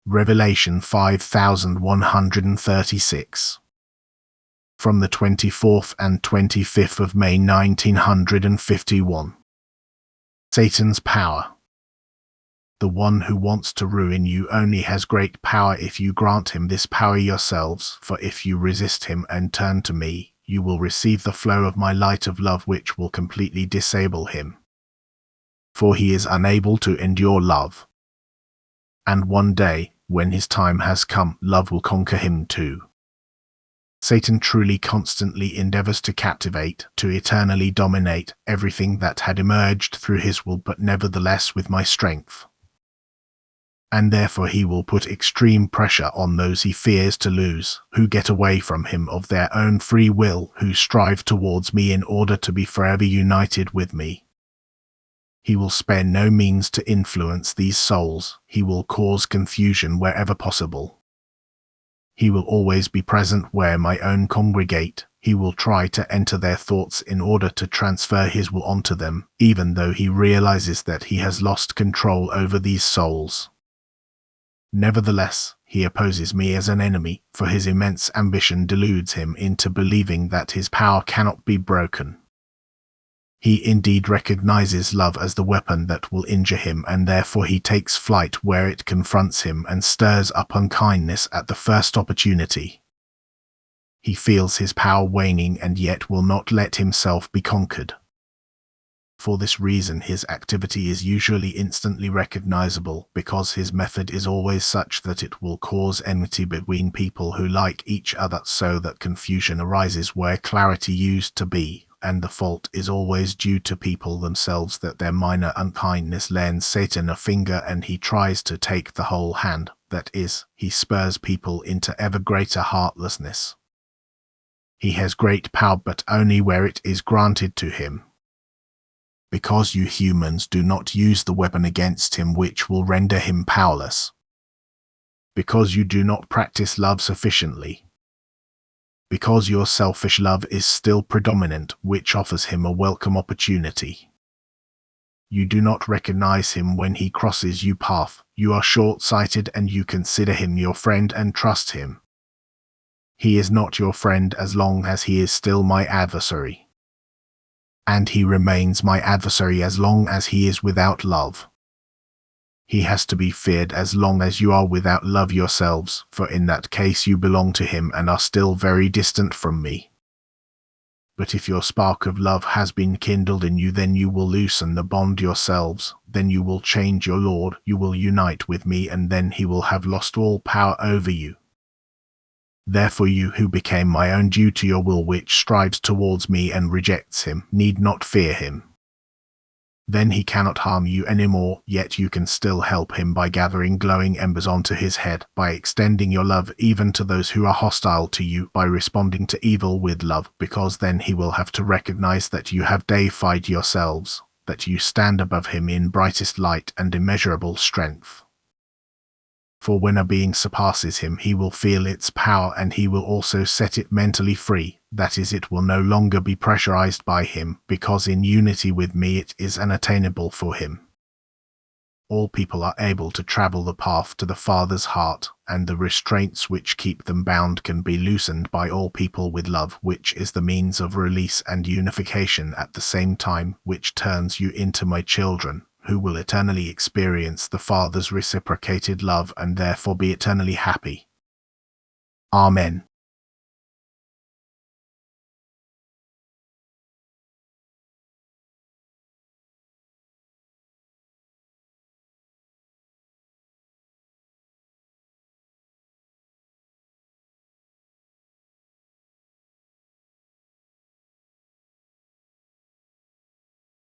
Revelation 5136. From the 24th and 25th of May 1951. Satan's power. The one who wants to ruin you only has great power if you grant him this power yourselves, for if you resist him and turn to me, you will receive the flow of my light of love which will completely disable him. For he is unable to endure love. And one day, when his time has come, love will conquer him too. Satan truly constantly endeavors to captivate, to eternally dominate everything that had emerged through his will, but nevertheless with my strength. And therefore he will put extreme pressure on those he fears to lose, who get away from him of their own free will, who strive towards me in order to be forever united with me. He will spare no means to influence these souls. He will cause confusion wherever possible. He will always be present where my own congregate. He will try to enter their thoughts in order to transfer his will onto them, even though he realizes that he has lost control over these souls. Nevertheless, he opposes me as an enemy, for his immense ambition deludes him into believing that his power cannot be broken. He indeed recognizes love as the weapon that will injure him, and therefore he takes flight where it confronts him and stirs up unkindness at the first opportunity. He feels his power waning and yet will not let himself be conquered. For this reason his activity is usually instantly recognizable, because his method is always such that it will cause enmity between people who like each other, so that confusion arises where clarity used to be. And the fault is always due to people themselves, that their minor unkindness lends Satan a finger and he tries to take the whole hand, that is, he spurs people into ever greater heartlessness. He has great power, but only where it is granted to him. Because you humans do not use the weapon against him which will render him powerless. Because you do not practice love sufficiently. Because your selfish love is still predominant, which offers him a welcome opportunity. You do not recognize him when he crosses your path. You are short-sighted and you consider him your friend and trust him. He is not your friend as long as he is still my adversary. And he remains my adversary as long as he is without love. He has to be feared as long as you are without love yourselves, for in that case you belong to him and are still very distant from me. But if your spark of love has been kindled in you, then you will loosen the bond yourselves, then you will change your Lord, you will unite with me, and then he will have lost all power over you. Therefore you who became my own due to your will, which strives towards me and rejects him, need not fear him. Then he cannot harm you anymore, yet you can still help him by gathering glowing embers onto his head, by extending your love even to those who are hostile to you, by responding to evil with love, because then he will have to recognize that you have deified yourselves, that you stand above him in brightest light and immeasurable strength. For when a being surpasses him, he will feel its power, and he will also set it mentally free. That is, it will no longer be pressurized by him, because in unity with me it is unattainable for him. All people are able to travel the path to the Father's heart, and the restraints which keep them bound can be loosened by all people with love, which is the means of release and unification at the same time, which turns you into my children, who will eternally experience the Father's reciprocated love and therefore be eternally happy. Amen.